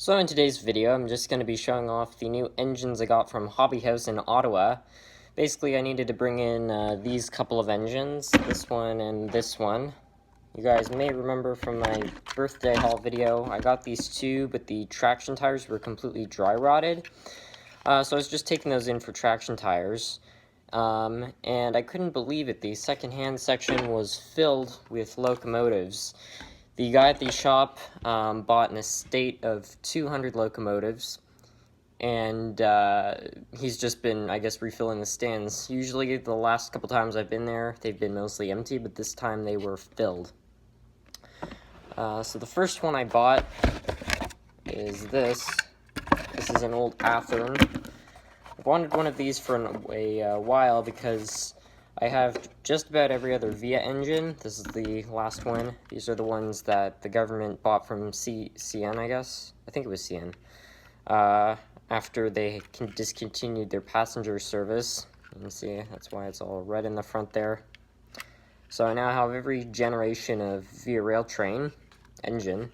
So in today's video, I'm just going to be showing off the new engines I got from Hobby House in Ottawa. Basically, I needed to bring in these couple of engines, this one and this one. You guys may remember from my birthday haul video, I got these two, but the traction tires were completely dry rotted. So I was just taking those in for traction tires. And I couldn't believe it, the secondhand section was filled with locomotives. The guy at the shop bought an estate of 200 locomotives, and he's just been, I guess, refilling the stands. Usually the last couple times I've been there, they've been mostly empty, but this time they were filled. So the first one I bought is this. This is an old Athearn. I've wanted one of these for a while because I have just about every other VIA engine. This is the last one. These are the ones that the government bought from CN, I guess. I think it was CN. After they discontinued their passenger service. You can see that's why it's all red in the front there. So I now have every generation of VIA rail train engine.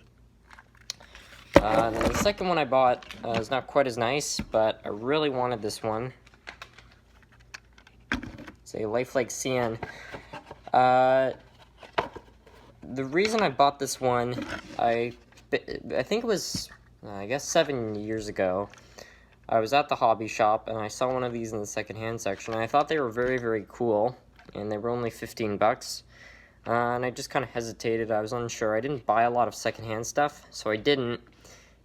And the second one I bought is not quite as nice, but I really wanted this one. It's a Lifelike CN. The reason I bought this one, I think it was, I guess 7 years ago. I was at the hobby shop and I saw one of these in the secondhand section. And I thought they were very, very cool, and they were only 15 bucks. And I just kind of hesitated. I was unsure. I didn't buy a lot of secondhand stuff, so I didn't.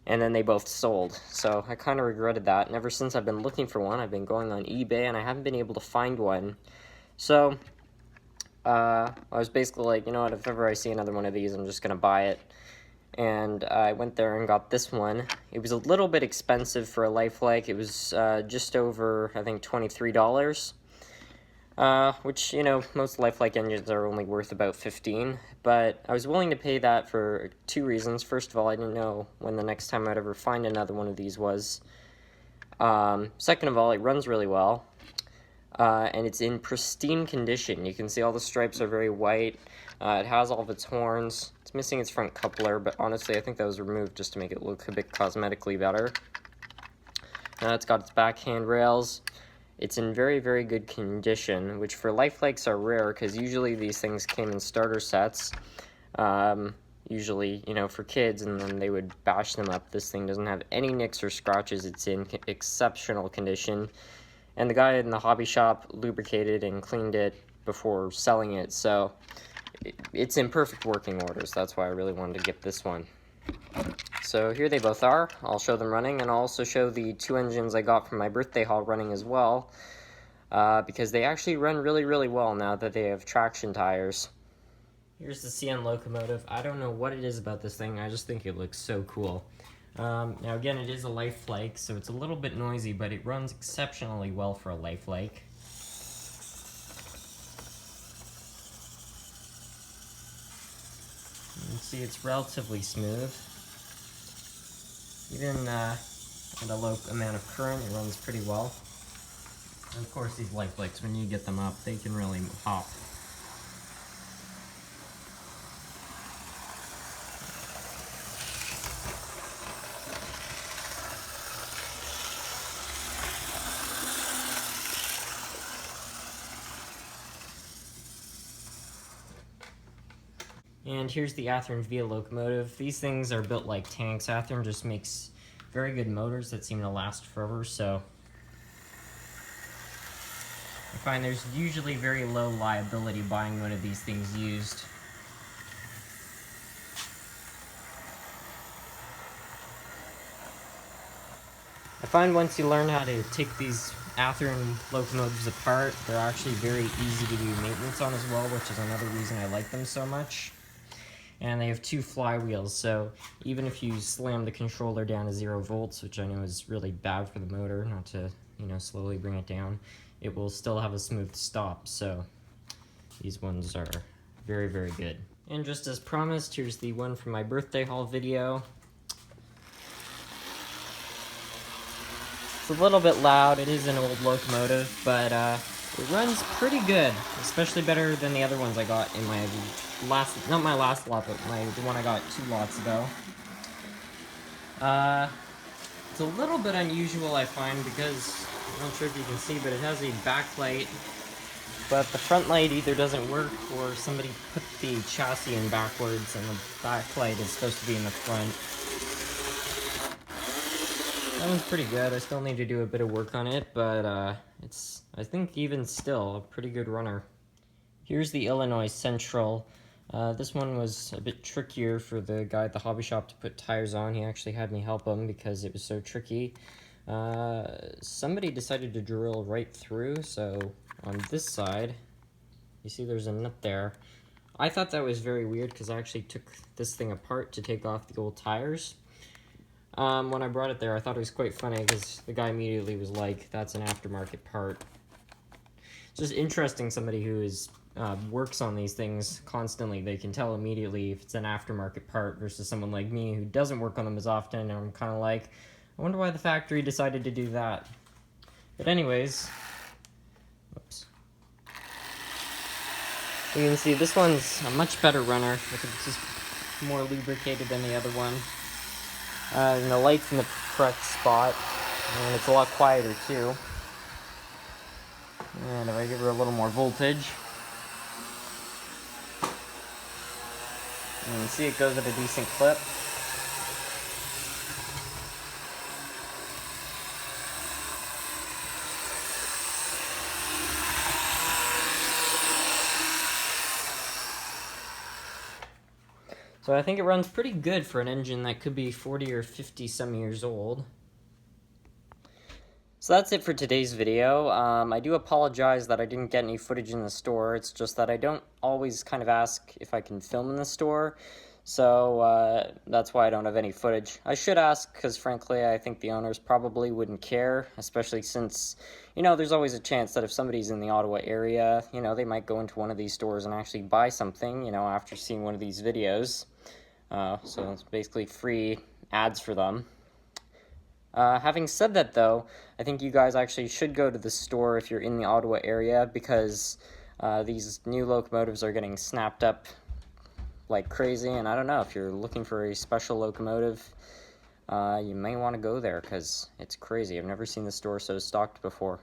And then they both sold. So I kind of regretted that. And ever since I've been looking for one, I've been going on eBay and I haven't been able to find one. So I was basically like, you know what, if ever I see another one of these, I'm just going to buy it. And I went there and got this one. It was a little bit expensive for a Lifelike. It was just over, I think, $23. Which, you know, most Lifelike engines are only worth about $15, but I was willing to pay that for two reasons. First of all, I didn't know when the next time I'd ever find another one of these was. Second of all, it runs really well, and it's in pristine condition. You can see all the stripes are very white. It has all of its horns. It's missing its front coupler, but honestly, I think that was removed just to make it look a bit cosmetically better. It's got its back handrails. It's in very, very good condition, which for Lifelikes are rare, because usually these things came in starter sets, usually, you know, for kids, and then they would bash them up. This thing doesn't have any nicks or scratches. It's in exceptional condition, and the guy in the hobby shop lubricated and cleaned it before selling it, so it's in perfect working order, so that's why I really wanted to get this one. So here they both are. I'll show them running, and I'll also show the two engines I got from my birthday haul running as well, because they actually run really, really well now that they have traction tires. Here's the CN locomotive. I don't know what it is about this thing, I just think it looks so cool. Now again, it is a Lifelike, so it's a little bit noisy, but it runs exceptionally well for a Lifelike. You can see it's relatively smooth. Even at a low amount of current, it runs pretty well. And of course, these Lifelikes, when you get them up, they can really hop. And here's the Athearn VIA locomotive. These things are built like tanks. Athearn just makes very good motors that seem to last forever, so I find there's usually very low liability buying one of these things used. I find once you learn how to take these Athearn locomotives apart, they're actually very easy to do maintenance on as well, which is another reason I like them so much. And they have two flywheels, so even if you slam the controller down to 0 volts, which I know is really bad for the motor, not to, you know, slowly bring it down, it will still have a smooth stop, so these ones are very, very good. And just as promised, here's the one from my birthday haul video. It's a little bit loud, it is an old locomotive, but it runs pretty good, especially better than the other ones I got in my last, not my last lot, but the one I got 2 lots ago. It's a little bit unusual, I find, because I'm not sure if you can see, but it has a backlight, but the front light either doesn't work or somebody put the chassis in backwards and the backlight is supposed to be in the front. That one's pretty good. I still need to do a bit of work on it, but it's, I think, even still, a pretty good runner. Here's the Illinois Central. This one was a bit trickier for the guy at the hobby shop to put tires on. He actually had me help him because it was so tricky. Somebody decided to drill right through, so on this side, you see there's a nut there. I thought that was very weird because I actually took this thing apart to take off the old tires. When I brought it there, I thought it was quite funny because the guy immediately was like, that's an aftermarket part. It's just interesting, somebody who is works on these things constantly, they can tell immediately if it's an aftermarket part versus someone like me who doesn't work on them as often, and I'm kind of like, I wonder why the factory decided to do that. But anyways, oops. You can see this one's a much better runner. It's just more lubricated than the other one. And the light's in the correct spot, and it's a lot quieter too. And if I give her a little more voltage, you can see it goes at a decent clip. So I think it runs pretty good for an engine that could be 40 or 50 some years old. So that's it for today's video. I do apologize that I didn't get any footage in the store. It's just that I don't always kind of ask if I can film in the store. So that's why I don't have any footage. I should ask because frankly I think the owners probably wouldn't care, especially since, you know, there's always a chance that if somebody's in the Ottawa area, you know, they might go into one of these stores and actually buy something, you know, after seeing one of these videos. So it's basically free ads for them. Having said that though, I think you guys actually should go to the store if you're in the Ottawa area, because these new locomotives are getting snapped up like crazy, and I don't know, if you're looking for a special locomotive, you may want to go there because it's crazy. I've never seen the store so stocked before.